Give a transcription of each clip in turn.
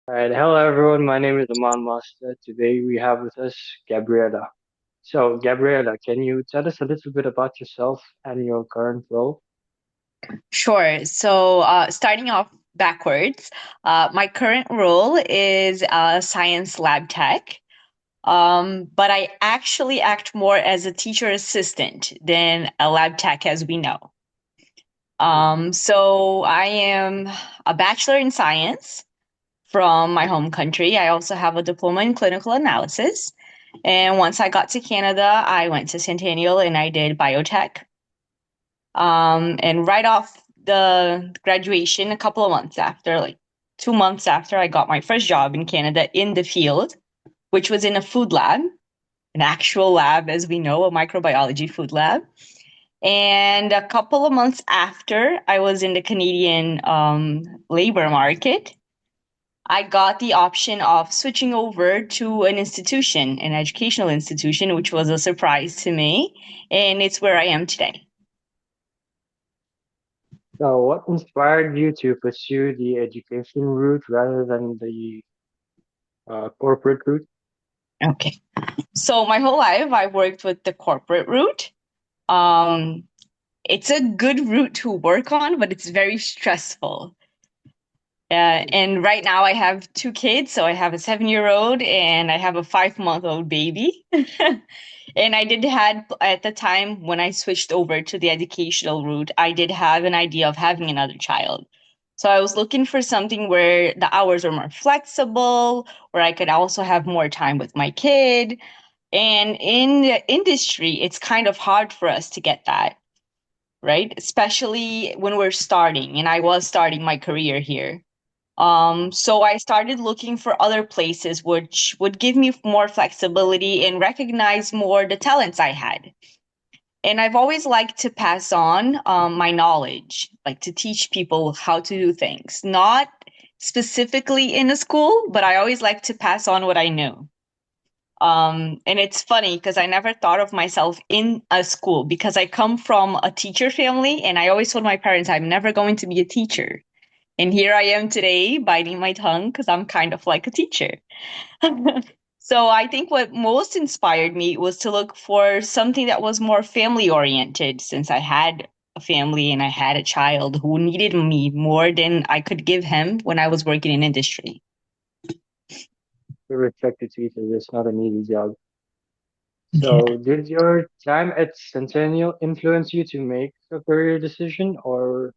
All right, hello everyone. My name is Aman Master. Today we have with us Gabriela. So, Gabriela, can you tell us a little bit about yourself and your current role? Sure. Starting off backwards, my current role is science lab tech, but I actually act more as a teacher assistant than a lab tech, as we know. So I am a bachelor in science from my home country. I also have a diploma in clinical analysis. And once I got to Canada, I went to Centennial and I did biotech. And right off the graduation, a couple of months after, like 2 months after, I got my first job in Canada in the field, which was in a food lab, an actual lab, as we know, a microbiology food lab. And a couple of months after, I was in the Canadian labor market. I got the option of switching over to an institution, an educational institution, which was a surprise to me. And it's where I am today. So, what inspired you to pursue the education route rather than the corporate route? Okay. So my whole life, I worked with the corporate route. Um, it's a good route to work on, but it's very stressful. And right now, I have two kids. So I have a 7 year old and I have a 5 month old baby. And I did had at the time when I switched over to the educational route, I did have an idea of having another child. So I was looking for something where the hours are more flexible, where I could also have more time with my kid. And in the industry, it's kind of hard for us to get that, right? Especially when we're starting, and I was starting my career here. So I started looking for other places which would give me more flexibility and recognize more the talents I had. And I've always liked to pass on my knowledge, like to teach people how to do things, not specifically in a school, but I always like to pass on what I knew. And it's funny because I never thought of myself in a school because I come from a teacher family, and I always told my parents I'm never going to be a teacher. And here I am today biting my tongue because I'm kind of like a teacher. So I think what most inspired me was to look for something that was more family oriented since I had a family and I had a child who needed me more than I could give him when I was working in industry. To respect to teachers, it's not an easy job. Yeah. So, did your time at Centennial influence you to make a career decision, or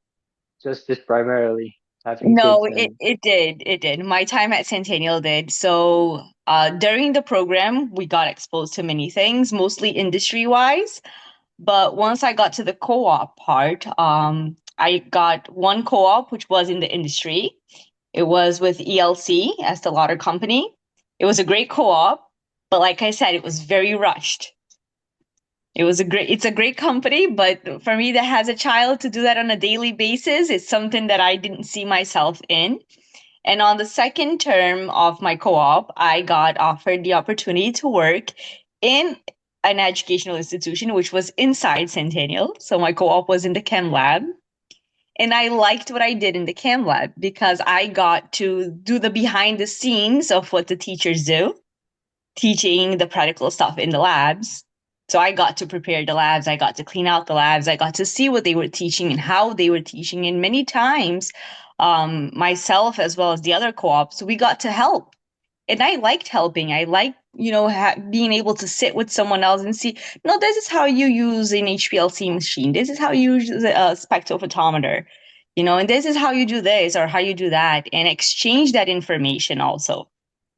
just this primarily having No, kids it, and it did. It did. My time at Centennial did. So during the program, we got exposed to many things, mostly industry wise. But once I got to the co op part, I got one co op, which was in the industry. It was with ELC, as the Lauder Company. It was a great co op, but like I said, it was very rushed. It's a great company, but for me that has a child to do that on a daily basis, it's something that I didn't see myself in. And on the second term of my co-op, I got offered the opportunity to work in an educational institution, which was inside Centennial. So my co-op was in the chem lab. And I liked what I did in the chem lab because I got to do the behind the scenes of what the teachers do, teaching the practical stuff in the labs. So I got to prepare the labs, I got to clean out the labs, I got to see what they were teaching and how they were teaching. And many times, myself as well as the other co-ops, we got to help. And I liked helping. I liked, being able to sit with someone else and see, no, this is how you use an HPLC machine. This is how you use a spectrophotometer, and this is how you do this or how you do that, and exchange that information also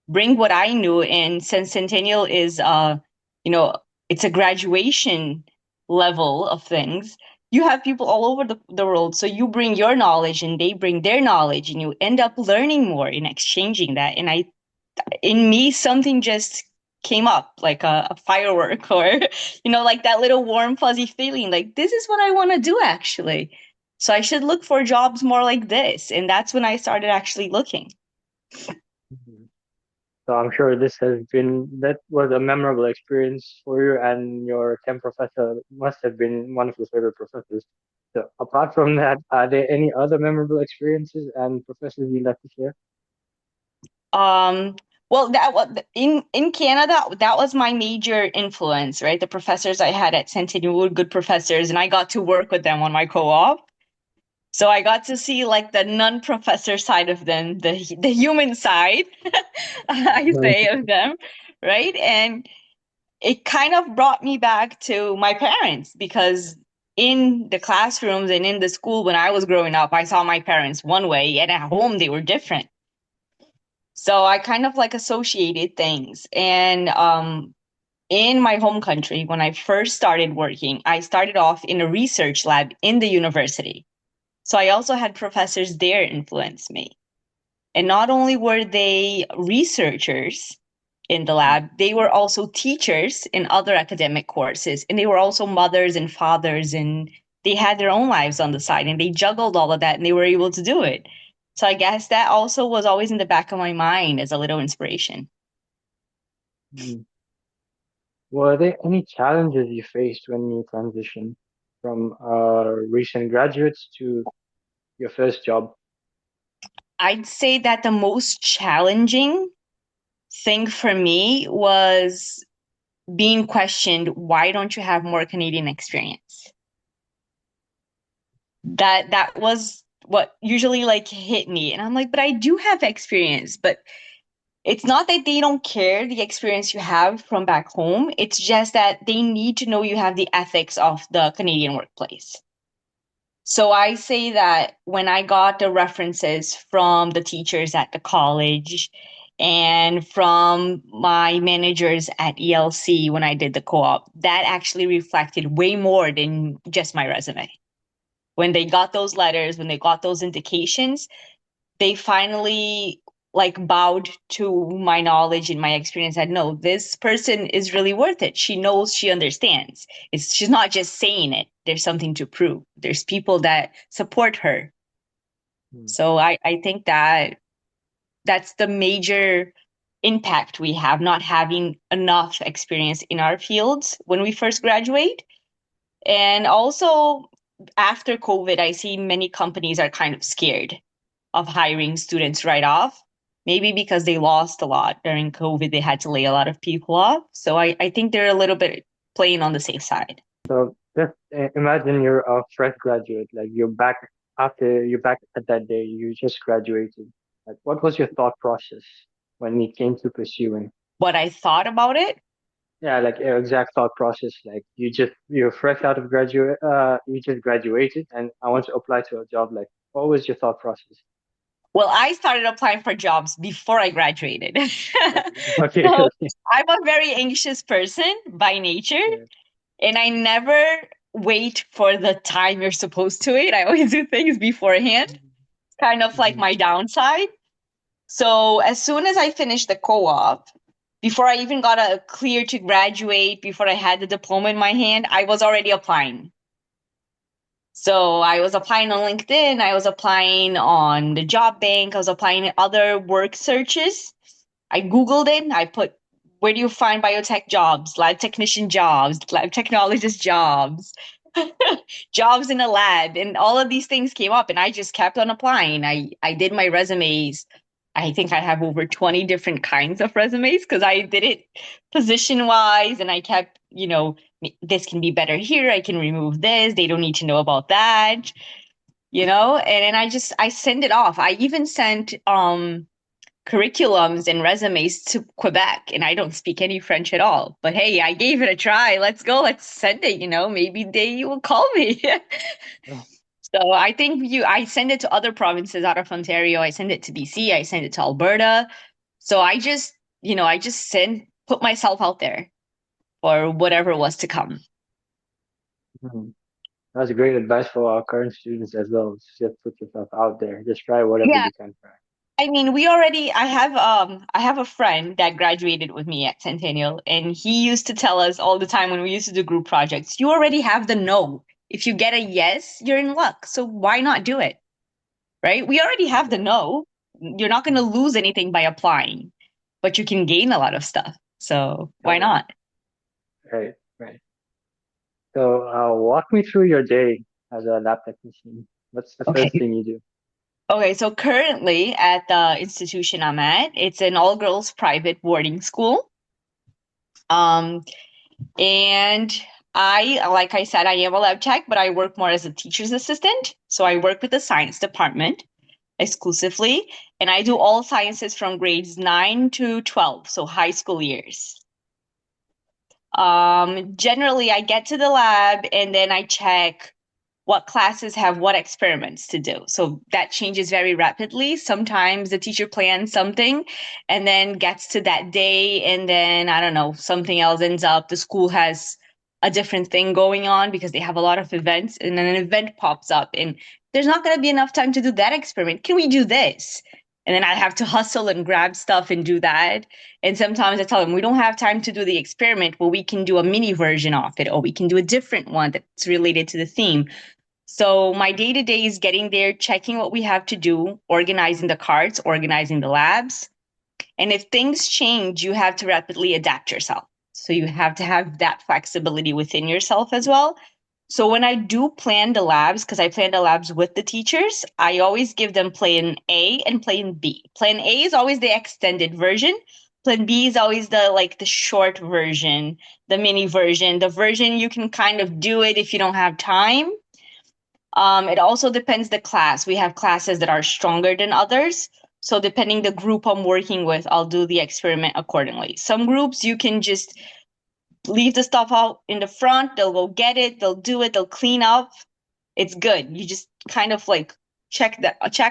bring what I knew. And since Centennial is, you know, it's a graduation level of things, you have people all over the world. So you bring your knowledge and they bring their knowledge, and you end up learning more in exchanging that. And in me, something just came up like a firework or, like that little warm, fuzzy feeling like this is what I want to do actually. So I should look for jobs more like this. And that's when I started actually looking. so I'm sure that was a memorable experience for you, and your chem professor must have been one of your favorite professors. So apart from that, are there any other memorable experiences and professors you'd like to share? Um, well, that was in Canada. That was my major influence, right? The professors I had at Centennial were good professors, and I got to work with them on my co-op. So I got to see like the non-professor side of them, the human side, I say of them, right? And it kind of brought me back to my parents because in the classrooms and in the school when I was growing up, I saw my parents one way, and at home they were different. So I kind of like associated things. And in my home country, when I first started working, I started off in a research lab in the university. So I also had professors there influence me. And not only were they researchers in the lab, they were also teachers in other academic courses. And they were also mothers and fathers, and they had their own lives on the side, and they juggled all of that and they were able to do it. So I guess that also was always in the back of my mind as a little inspiration. Mhm. Were there any challenges you faced when you transitioned from recent graduates to your first job? I'd say that the most challenging thing for me was being questioned, why don't you have more Canadian experience? That was what usually like hit me. And I'm like, but I do have experience. But it's not that they don't care the experience you have from back home. It's just that they need to know you have the ethics of the Canadian workplace. So I say that when I got the references from the teachers at the college and from my managers at ELC when I did the co-op, that actually reflected way more than just my resume. When they got those letters, when they got those indications, they finally like bowed to my knowledge and my experience. Said, no, this person is really worth it. She knows, she understands. She's not just saying it. There's something to prove. There's people that support her. Hmm. So I think that that's the major impact we have, not having enough experience in our fields when we first graduate. And also after COVID, I see many companies are kind of scared of hiring students right off. Maybe because they lost a lot during COVID, they had to lay a lot of people off. So I think they're a little bit playing on the safe side. So just imagine you're a fresh graduate, like you're back at that day, you just graduated. Like, what was your thought process when it came to pursuing? What I thought about it, Yeah, like your exact thought process. Like you're fresh out of you just graduated, and I want to apply to a job. Like, what was your thought process? well, I started applying for jobs before I graduated. Okay, okay, So okay. I'm a very anxious person by nature, Yeah. and I never wait for the time you're supposed to wait. I always do things beforehand, kind of like Mhm. my downside. So as soon as I finished the co-op, before I even got a clear to graduate, before I had the diploma in my hand, I was already applying. So I was applying on LinkedIn, I was applying on the job bank, I was applying in other work searches. I Googled it, I put where do you find biotech jobs, lab technician jobs, lab technologist jobs, jobs in a lab, and all of these things came up and I just kept on applying. I did my resumes. I think I have over 20 different kinds of resumes because I did it position wise and I kept, this can be better here. I can remove this. They don't need to know about that, and then I send it off. I even sent curriculums and resumes to Quebec, and I don't speak any French at all. But hey, I gave it a try. Let's go. Let's send it. Maybe they will call me. So I think I send it to other provinces out of Ontario. I send it to BC. I send it to Alberta. So I just put myself out there for whatever was to come. Mhm. That's great advice for our current students as well. Just put yourself out there. Just try whatever Yeah. you can try. I mean, I have a friend that graduated with me at Centennial, and he used to tell us all the time when we used to do group projects, you already have the no. If you get a yes, you're in luck. So why not do it? Right? We already have the Exactly. no. You're not going to Mhm. lose anything by applying, but you can gain a lot of stuff. So why Okay. not? Right, right. So, walk me through your day as a lab technician. What's the first Okay. thing you do? Okay, so currently at the institution I'm at, it's an all girls private boarding school. Um, and like I said, I am a lab tech, but I work more as a teacher's assistant. So I work with the science department exclusively, and I do all sciences from grades 9 to 12, so high school years. Generally, I get to the lab and then I check what classes have what experiments to do. So that changes very rapidly. Sometimes the teacher plans something and then gets to that day, and then I don't know, something else ends up. The school has a different thing going on because they have a lot of events, and then an event pops up, and there's not going to be enough time to do that experiment. Can we do this? And then I have to hustle and grab stuff and do that. And sometimes I tell them, we don't have time to do the experiment, but we can do a mini version of it, or we can do a different one that's related to the theme. So my day to day is getting there, checking what we have to do, organizing the carts, organizing the labs. And if things change, you have to rapidly adapt yourself. So you have to have that flexibility within yourself as well. So when I do plan the labs, because I plan the labs with the teachers, I always give them plan A and plan B. Plan A is always the extended version. Plan B is always the short version, the mini version, the version you can kind of do it if you don't have time. It also depends the class. We have classes that are stronger than others. So depending the group I'm working with, I'll do the experiment accordingly. Some groups you can just leave the stuff out in the front, they'll go get it, they'll do it, they'll clean up. It's good. You just kind of like check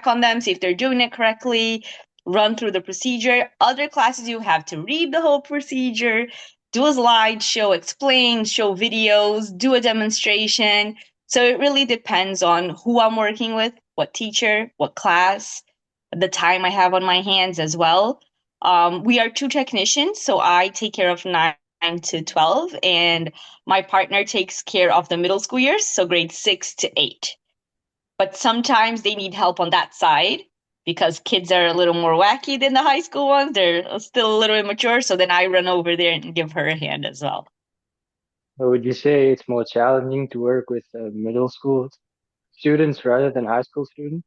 on them, see if they're doing it correctly, run through the procedure. Other classes you have to read the whole procedure, do a slideshow, explain, show videos, do a demonstration. So it really depends on who I'm working with, what teacher, what class, the time I have on my hands as well. We are two technicians, so I take care of 9 to 12, and my partner takes care of the middle school years, so grade 6 to 8. But sometimes they need help on that side because kids are a little more wacky than the high school ones. They're still a little immature, so then I run over there and give her a hand as well. Or would you say it's more challenging to work with middle school students rather than high school students?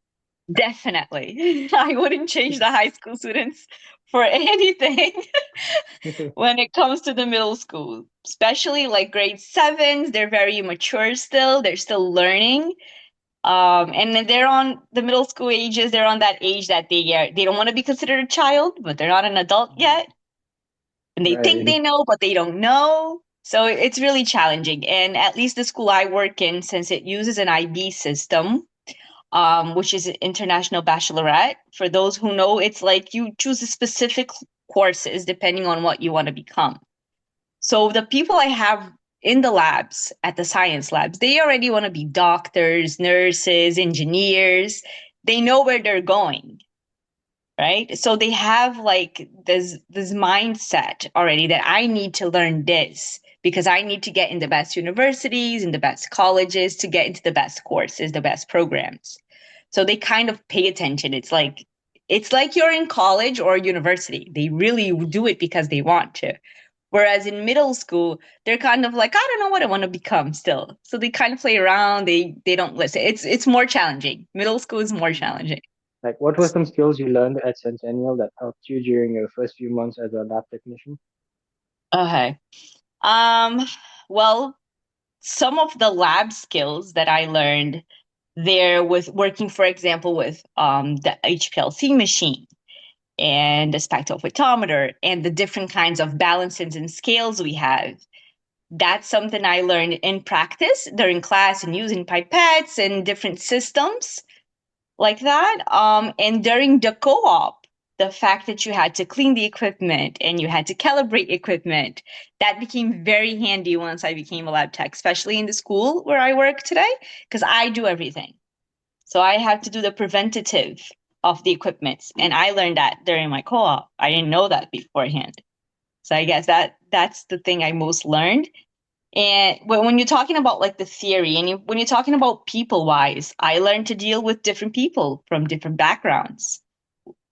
Definitely. I wouldn't change the high school students for anything when it comes to the middle school, especially like grade sevens. They're very immature still, they're still learning. And then they're on the middle school ages. They're on that age that they don't want to be considered a child, but they're not an adult yet, and they think Right. they know, but they don't know. So it's really challenging. And at least the school I work in, since it uses an IB system, which is an international baccalaureate. For those who know, it's like you choose a specific courses depending on what you want to become. So the people I have in the labs, at the science labs, they already want to be doctors, nurses, engineers. They know where they're going, right? So they have like this mindset already that I need to learn this because I need to get in the best universities, in the best colleges, to get into the best courses, the best programs. So they kind of pay attention. It's like you're in college or university. They really do it because they want to. Whereas in middle school, they're kind of like, I don't know what I want to become still. So they kind of play around. They don't listen. It's more challenging. Middle school is more challenging. Like, what were some skills you learned at Centennial that helped you during your first few months as a lab technician? Okay. Um, well, some of the lab skills that I learned there with working, for example, with the HPLC machine and the spectrophotometer and the different kinds of balances and scales we have. That's something I learned in practice during class and using pipettes and different systems like that. And during the co-op, the fact that you had to clean the equipment and you had to calibrate equipment, that became very handy once I became a lab tech, especially in the school where I work today, because I do everything. So I have to do the preventative of the equipment. And I learned that during my co-op. I didn't know that beforehand. So I guess that's the thing I most learned. And when you're talking about like the theory and when you're talking about people wise, I learned to deal with different people from different backgrounds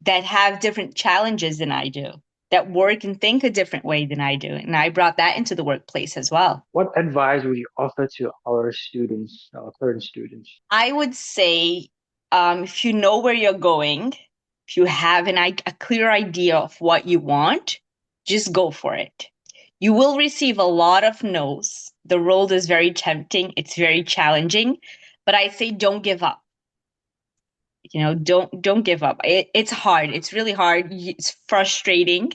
that have different challenges than I do, that work and think a different way than I do. And I brought that into the workplace as well. What advice would you offer to our students, our current students? I would say if you know where you're going, if you have a clear idea of what you want, just go for it. You will receive a lot of no's. The road is very tempting, it's very challenging, but I say don't give up. Don't give up. It's hard. It's really hard. It's frustrating.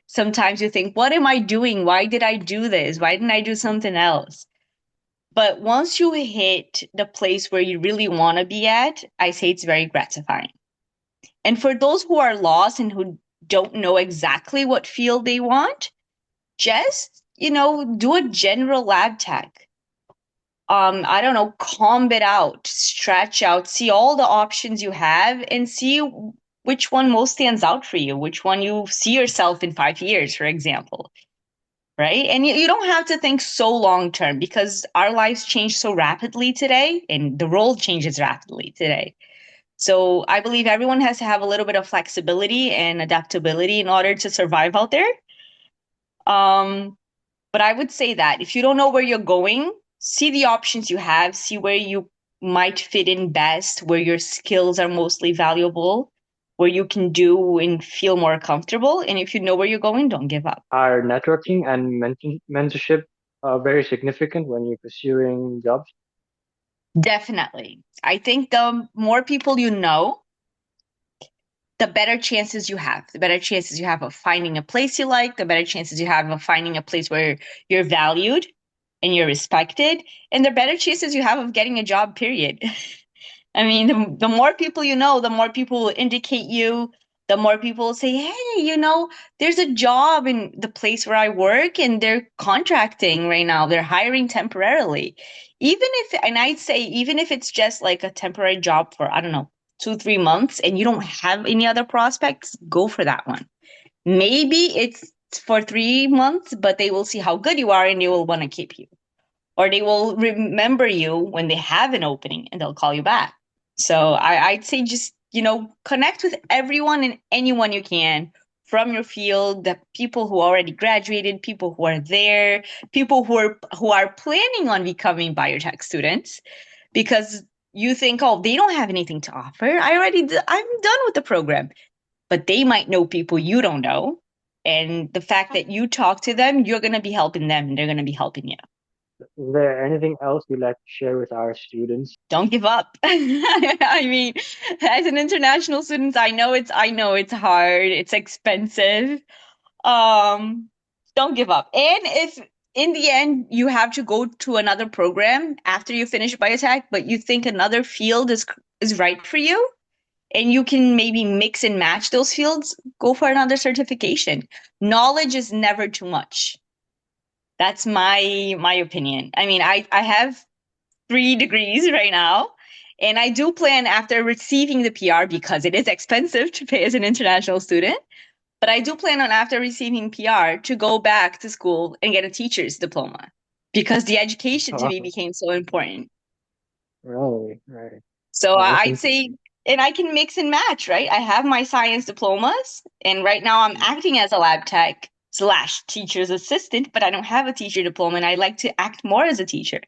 Sometimes you think, what am I doing? Why did I do this? Why didn't I do something else? But once you hit the place where you really want to be at, I say it's very gratifying. And for those who are lost and who don't know exactly what field they want, just, do a general lab tech. I don't know, comb it out, stretch out, see all the options you have and see which one most stands out for you, which one you see yourself in 5 years, for example. Right. And you don't have to think so long term because our lives change so rapidly today and the world changes rapidly today. So I believe everyone has to have a little bit of flexibility and adaptability in order to survive out there. Um, but I would say that if you don't know where you're going, see the options you have, see where you might fit in best, where your skills are mostly valuable, where you can do and feel more comfortable. And if you know where you're going, don't give up. Are networking and mentorship very significant when you're pursuing jobs? Definitely. I think the more people you know, the better chances you have. The better chances you have of finding a place you like, the better chances you have of finding a place where you're valued and you're respected, and the better chances you have of getting a job, period. I mean, the more people you know, the more people will indicate you, the more people will say, hey, there's a job in the place where I work and they're contracting right now. They're hiring temporarily. And I'd say, even if it's just like a temporary job for, I don't know, 2, 3 months and you don't have any other prospects, go for that one. Maybe it's for 3 months, but they will see how good you are and they will want to keep you. Or they will remember you when they have an opening and they'll call you back. So I'd say just, connect with everyone and anyone you can from your field, the people who already graduated, people who are there, people who are planning on becoming biotech students, because you think, oh, they don't have anything to offer. I'm done with the program. But they might know people you don't know. And the fact that you talk to them, you're going to be helping them and they're going to be helping you. Is there anything else you'd like to share with our students? Don't give up. I mean, as an international student, I know it's hard, it's expensive. Um, don't give up. And if in the end you have to go to another program after you finish biotech, but you think another field is right for you, and you can maybe mix and match those fields, go for another certification. Knowledge is never too much. That's my opinion. I mean, I have 3 degrees right now. And I do plan after receiving the PR, because it is expensive to pay as an international student, but I do plan on after receiving PR to go back to school and get a teacher's diploma because the education to me Awesome. became so important. Right, right. So That's I'd say, interesting. and I can mix and match, right? I have my science diplomas, and right now I'm acting as a lab tech slash teacher's assistant, but I don't have a teacher diploma, and I like to act more as a teacher.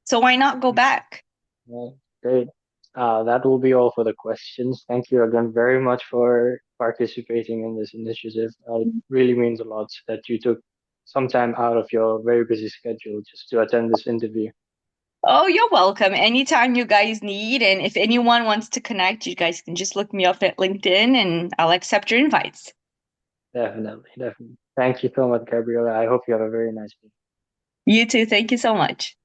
So why not go back? Right. Great. That will be all for the questions. Thank you again very much for participating in this initiative. It really means a lot that you took some time out of your very busy schedule just to attend this interview. Oh, you're welcome. Anytime you guys need, and if anyone wants to connect, you guys can just look me up at LinkedIn and I'll accept your invites. Definitely, definitely. Thank you so much, Gabriela. I hope you have a very nice day. You too. Thank you so much.